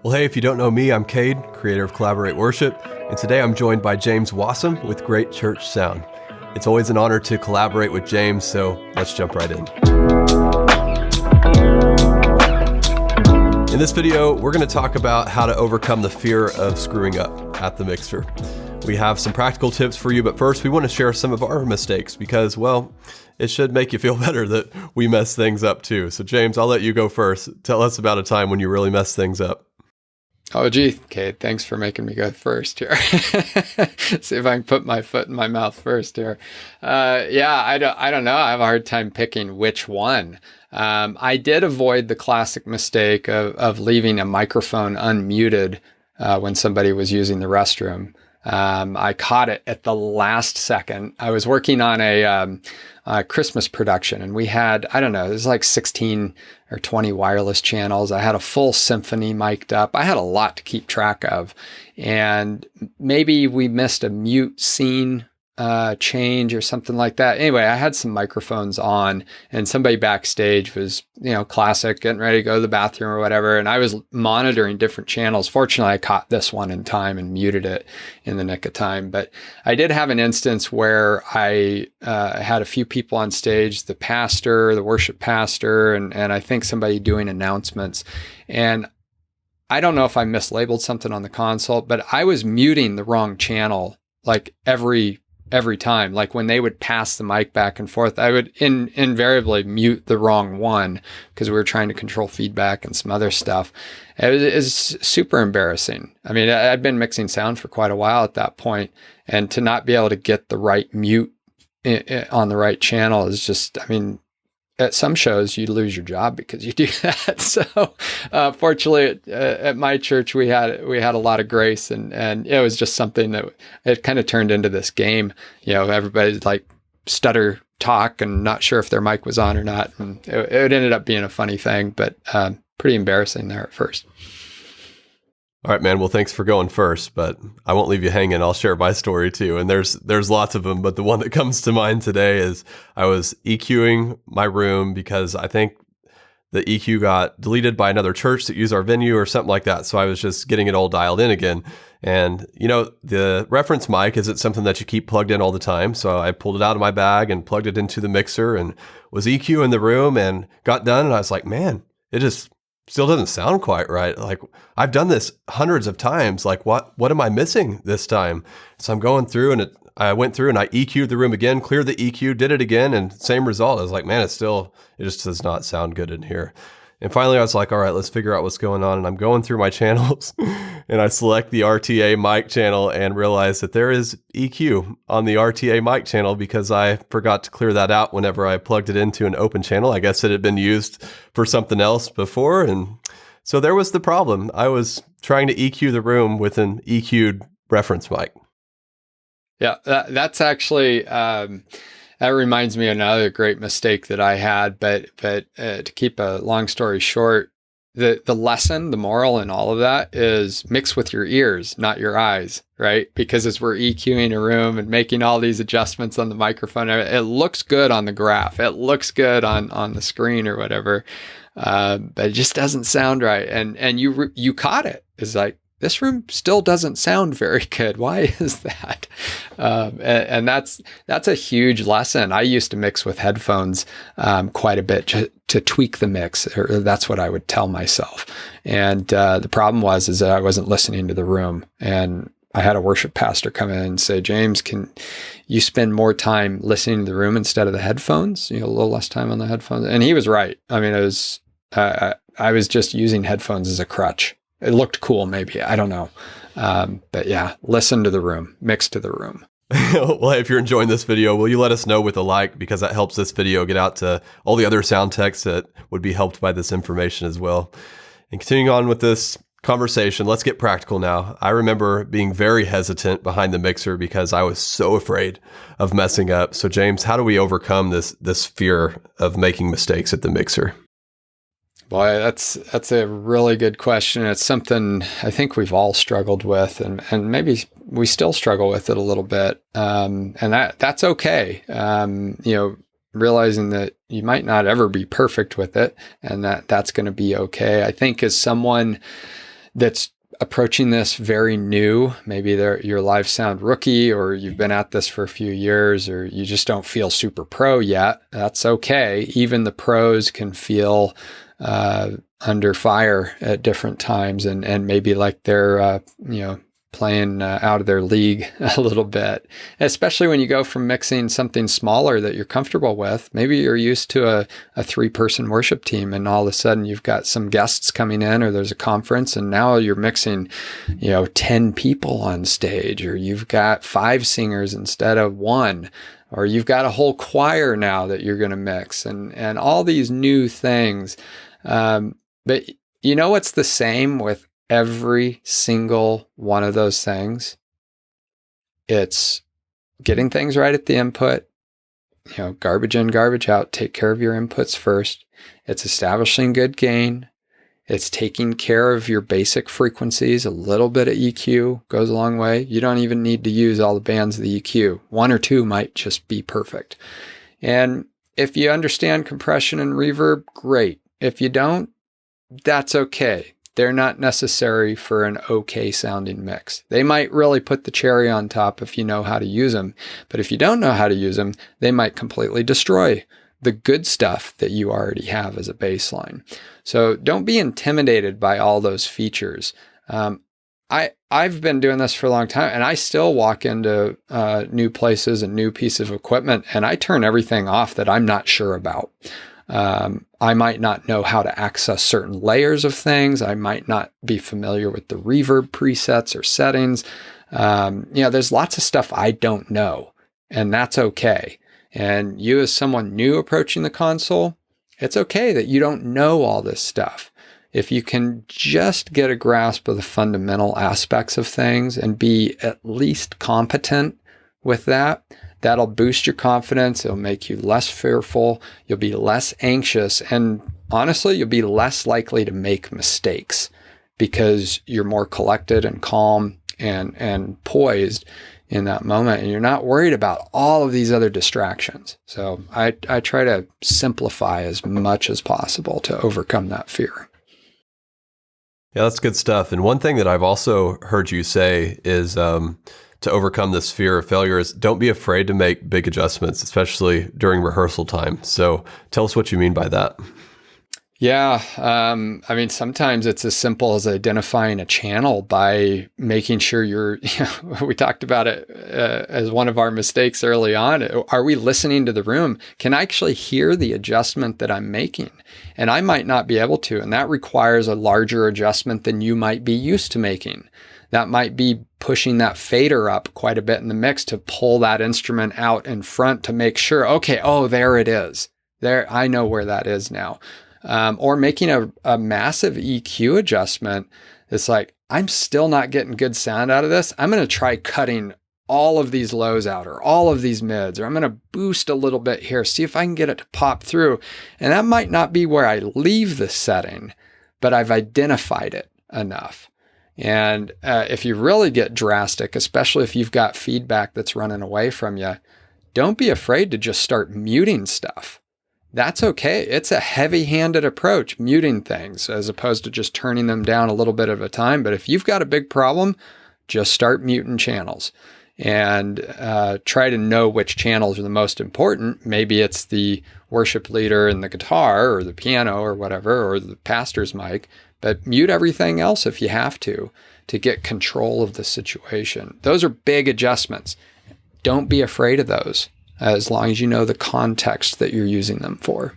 Well, hey, if you don't know me, I'm Cade, creator of Collaborate Worship, and today I'm joined by James Wasem with Great Church Sound. It's always an honor to collaborate with James, so let's jump right in. In this video, we're going to talk about how to overcome the fear of screwing up at the mixer. We have some practical tips for you, but first we want to share some of our mistakes because, well, it should make you feel better that we mess things up too. So James, I'll let you go first. Tell us about a time when you really messed things up. Oh, gee, Kate, thanks for making me go first here. See if I can put my foot in my mouth first here. I don't know. I have a hard time picking which one. I did avoid the classic mistake of leaving a microphone unmuted when somebody was using the restroom. I caught it at the last second. I was working on a Christmas production, and we had, I don't know, there's like 16 or 20 wireless channels. I had a full symphony mic'd up. I had a lot to keep track of. And maybe we missed a mute scene change or something like that. Anyway, I had some microphones on, and somebody backstage was, classic, getting ready to go to the bathroom or whatever. And I was monitoring different channels. Fortunately, I caught this one in time and muted it in the nick of time. But I did have an instance where I had a few people on stage, the pastor, the worship pastor, and I think somebody doing announcements. And I don't know if I mislabeled something on the console, but I was muting the wrong channel like every time. Like when they would pass the mic back and forth, I would invariably mute the wrong one because we were trying to control feedback and some other stuff. It was super embarrassing. I mean, I'd been mixing sound for quite a while at that point, and to not be able to get the right mute on the right channel is just, I mean, at some shows you lose your job because you do that. So fortunately at my church we had a lot of grace, and it was just something that it kind of turned into this game. Everybody's like stutter talk and not sure if their mic was on or not, and it ended up being a funny thing, but pretty embarrassing there at first. All right, man. Well, thanks for going first, but I won't leave you hanging. I'll share my story too. And there's lots of them, but the one that comes to mind today is I was EQing my room because I think the EQ got deleted by another church that used our venue or something like that. So I was just getting it all dialed in again. And, the reference mic isn't something that you keep plugged in all the time. So I pulled it out of my bag and plugged it into the mixer and was EQing the room and got done. And I was like, man, it just still doesn't sound quite right. Like, I've done this hundreds of times. Like, what am I missing this time? So I'm going through and I went through and I EQ'd the room again, cleared the EQ, did it again, and same result. I was like, man, it just does not sound good in here. And finally I was like, all right, let's figure out what's going on. And I'm going through my channels and I select the RTA mic channel and realize that there is EQ on the RTA mic channel because I forgot to clear that out whenever I plugged it into an open channel. I guess it had been used for something else before. And so there was the problem. I was trying to EQ the room with an EQ'd reference mic. Yeah, that's actually, that reminds me of another great mistake that I had, but to keep a long story short, the lesson, the moral in all of that is mix with your ears, not your eyes, right? Because as we're EQing a room and making all these adjustments on the microphone, it looks good on the graph. It looks good on the screen or whatever, but it just doesn't sound right. And you caught it. It's like, this room still doesn't sound very good. Why is that? And that's a huge lesson. I used to mix with headphones quite a bit to tweak the mix, or that's what I would tell myself. And the problem was that I wasn't listening to the room. And I had a worship pastor come in and say, James, can you spend more time listening to the room instead of the headphones? A little less time on the headphones. And he was right. I mean, I was just using headphones as a crutch. It looked cool, maybe. I don't know. But yeah, listen to the room, mix to the room. Well, if you're enjoying this video, will you let us know with a like, because that helps this video get out to all the other sound techs that would be helped by this information as well. And continuing on with this conversation, let's get practical now. I remember being very hesitant behind the mixer because I was so afraid of messing up. So James, how do we overcome this fear of making mistakes at the mixer? Boy, that's a really good question. It's something I think we've all struggled with, and maybe we still struggle with it a little bit. And that's okay. Realizing that you might not ever be perfect with it, and that's going to be okay. I think as someone that's approaching this very new, maybe your live sound rookie, or you've been at this for a few years, or you just don't feel super pro yet, that's okay. Even the pros can feel under fire at different times, and maybe like they're playing out of their league a little bit, especially when you go from mixing something smaller that you're comfortable with. Maybe you're used to a 3-person worship team, and all of a sudden you've got some guests coming in, or there's a conference, and now you're mixing 10 people on stage, or you've got 5 singers instead of 1, or you've got a whole choir now that you're going to mix, and all these new things. But what's the same with every single one of those things? It's getting things right at the input, garbage in, garbage out. Take care of your inputs first. It's establishing good gain. It's taking care of your basic frequencies. A little bit of EQ goes a long way. You don't even need to use all the bands of the EQ. 1 or 2 might just be perfect. And if you understand compression and reverb, great. If you don't, that's okay. They're not necessary for an okay sounding mix. They might really put the cherry on top if you know how to use them. But if you don't know how to use them, they might completely destroy the good stuff that you already have as a baseline. So don't be intimidated by all those features. I've been doing this for a long time, and I still walk into new places and new pieces of equipment, and I turn everything off that I'm not sure about. I might not know how to access certain layers of things. I might not be familiar with the reverb presets or settings. There's lots of stuff I don't know, and that's okay. And you, as someone new approaching the console, it's okay that you don't know all this stuff. If you can just get a grasp of the fundamental aspects of things and be at least competent with that, that'll boost your confidence. It'll make you less fearful. You'll be less anxious. And honestly, you'll be less likely to make mistakes because you're more collected and calm and poised in that moment. And you're not worried about all of these other distractions. So I try to simplify as much as possible to overcome that fear. Yeah, that's good stuff. And one thing that I've also heard you say is to overcome this fear of failure is don't be afraid to make big adjustments, especially during rehearsal time. So tell us what you mean by that. Yeah. Sometimes it's as simple as identifying a channel by making sure we talked about it as one of our mistakes early on. Are we listening to the room? Can I actually hear the adjustment that I'm making? And I might not be able to, and that requires a larger adjustment than you might be used to making. That might be pushing that fader up quite a bit in the mix to pull that instrument out in front to make sure, okay, there it is. There, I know where that is now. Or making a massive EQ adjustment. It's like, I'm still not getting good sound out of this. I'm going to try cutting all of these lows out or all of these mids, or I'm going to boost a little bit here, see if I can get it to pop through. And that might not be where I leave the setting, but I've identified it enough. And if you really get drastic, especially if you've got feedback that's running away from you, don't be afraid to just start muting stuff. That's okay. It's a heavy-handed approach, muting things, as opposed to just turning them down a little bit at a time. But if you've got a big problem, just start muting channels and try to know which channels are the most important. Maybe it's the worship leader and the guitar or the piano or whatever, or the pastor's mic. But mute everything else if you have to get control of the situation. Those are big adjustments. Don't be afraid of those, as long as you know the context that you're using them for.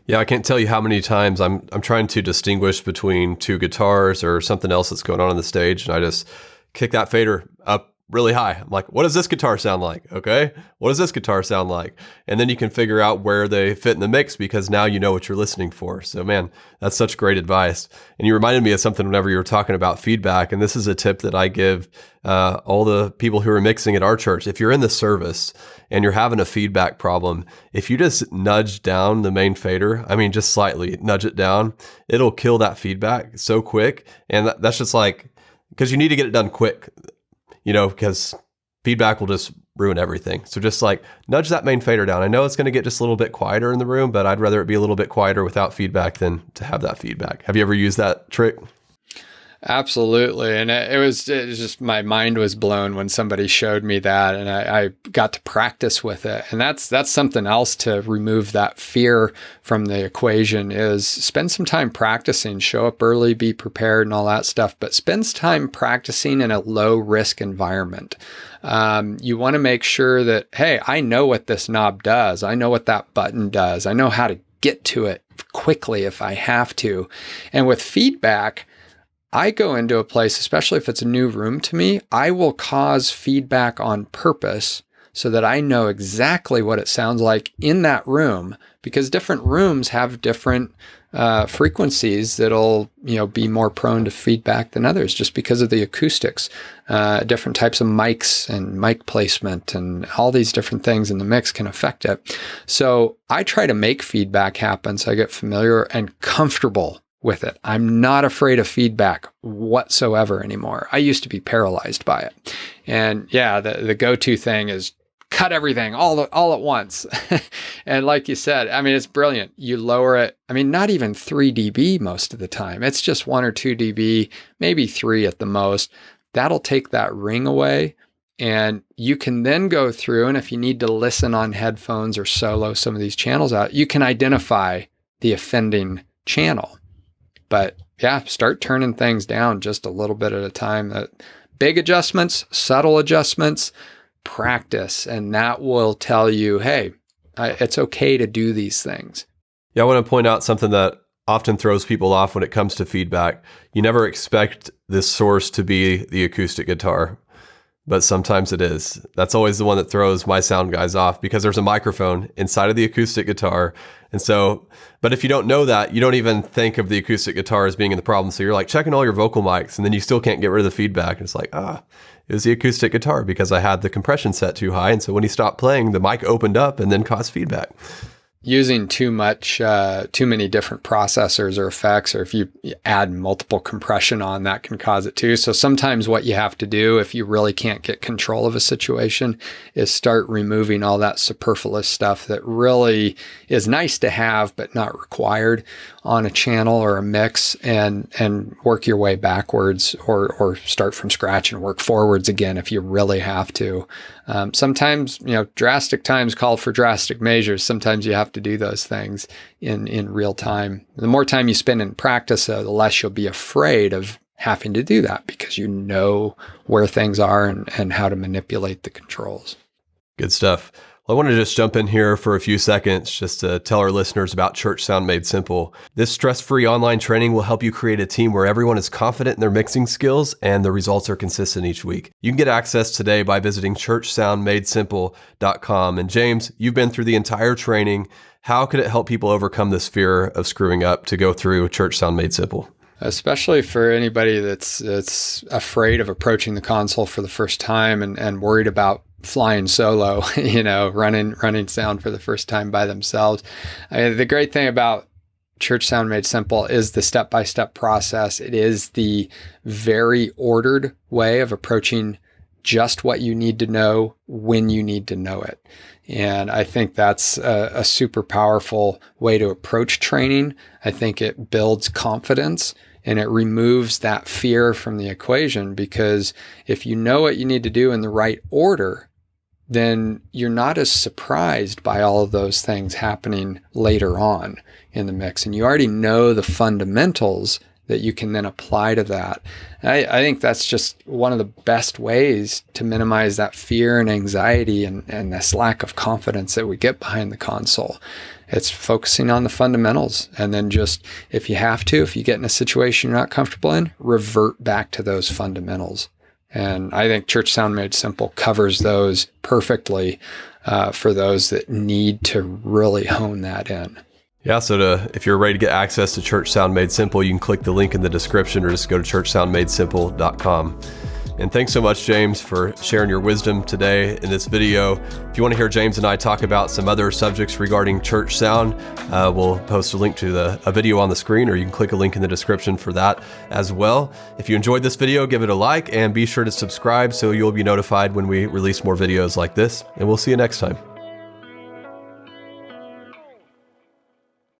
Yeah, I can't tell you how many times I'm trying to distinguish between 2 guitars or something else that's going on the stage, and I just kick that fader up really high. I'm like, what does this guitar sound like? Okay, what does this guitar sound like? And then you can figure out where they fit in the mix because now you know what you're listening for. So man, that's such great advice. And you reminded me of something whenever you were talking about feedback. And this is a tip that I give all the people who are mixing at our church. If you're in the service and you're having a feedback problem, if you just nudge down the main fader, just slightly nudge it down, it'll kill that feedback so quick. And that's just like, because you need to get it done quick. Because feedback will just ruin everything. So just like nudge that main fader down. I know it's going to get just a little bit quieter in the room, but I'd rather it be a little bit quieter without feedback than to have that feedback. Have you ever used that trick? Absolutely. And it was just, my mind was blown when somebody showed me that, and I got to practice with it. And that's something else to remove that fear from the equation, is spend some time practicing, show up early, be prepared and all that stuff, but spend time practicing in a low risk environment. You want to make sure that, hey, I know what this knob does. I know what that button does. I know how to get to it quickly if I have to. And with feedback, I go into a place, especially if it's a new room to me, I will cause feedback on purpose so that I know exactly what it sounds like in that room, because different rooms have different frequencies that'll, be more prone to feedback than others, just because of the acoustics, different types of mics and mic placement and all these different things in the mix can affect it. So I try to make feedback happen so I get familiar and comfortable with it. I'm not afraid of feedback whatsoever anymore. I used to be paralyzed by it. And yeah, the go-to thing is cut everything all at once. And like you said, I mean, it's brilliant. You lower it, I mean, not even 3 dB most of the time. It's just 1 or 2 dB, maybe 3 at the most. That'll take that ring away. And you can then go through, and if you need to listen on headphones or solo some of these channels out, you can identify the offending channel. But yeah, start turning things down just a little bit at a time. Big adjustments, subtle adjustments, practice, and that will tell you, hey, it's okay to do these things. Yeah, I want to point out something that often throws people off when it comes to feedback. You never expect this source to be the acoustic guitar, but sometimes it is. That's always the one that throws my sound guys off, because there's a microphone inside of the acoustic guitar. And so, but if you don't know that, you don't even think of the acoustic guitar as being in the problem. So you're like checking all your vocal mics, and then you still can't get rid of the feedback. And it's like, it was the acoustic guitar because I had the compression set too high. And so when he stopped playing, the mic opened up and then caused feedback. Using too many different processors or effects, or if you add multiple compression on, that can cause it too. So sometimes what you have to do, if you really can't get control of a situation, is start removing all that superfluous stuff that really is nice to have but not required on a channel or a mix, and work your way backwards, or start from scratch and work forwards again if you really have to. Sometimes, drastic times call for drastic measures. Sometimes you have to do those things in real time. The more time you spend in practice, the less you'll be afraid of having to do that, because you know where things are and how to manipulate the controls. Good stuff. Well, I want to just jump in here for a few seconds just to tell our listeners about Church Sound Made Simple. This stress-free online training will help you create a team where everyone is confident in their mixing skills and the results are consistent each week. You can get access today by visiting churchsoundmadesimple.com. And James, you've been through the entire training. How could it help people overcome this fear of screwing up to go through Church Sound Made Simple? Especially for anybody that's afraid of approaching the console for the first time and worried about flying solo, running sound for the first time by themselves. The great thing about Church Sound Made Simple is the step-by-step process. It is the very ordered way of approaching just what you need to know when you need to know it. And I think that's a super powerful way to approach training. I think it builds confidence and it removes that fear from the equation, because if you know what you need to do in the right order, then you're not as surprised by all of those things happening later on in the mix. And you already know the fundamentals that you can then apply to that. I think that's just one of the best ways to minimize that fear and anxiety and this lack of confidence that we get behind the console. It's focusing on the fundamentals. And then just, if you get in a situation you're not comfortable in, revert back to those fundamentals. And I think Church Sound Made Simple covers those perfectly for those that need to really hone that in. Yeah, so if you're ready to get access to Church Sound Made Simple, you can click the link in the description or just go to churchsoundmadesimple.com. And thanks so much, James, for sharing your wisdom today in this video. If you want to hear James and I talk about some other subjects regarding church sound, we'll post a link to a video on the screen, or you can click a link in the description for that as well. If you enjoyed this video, give it a like and be sure to subscribe so you'll be notified when we release more videos like this. And we'll see you next time.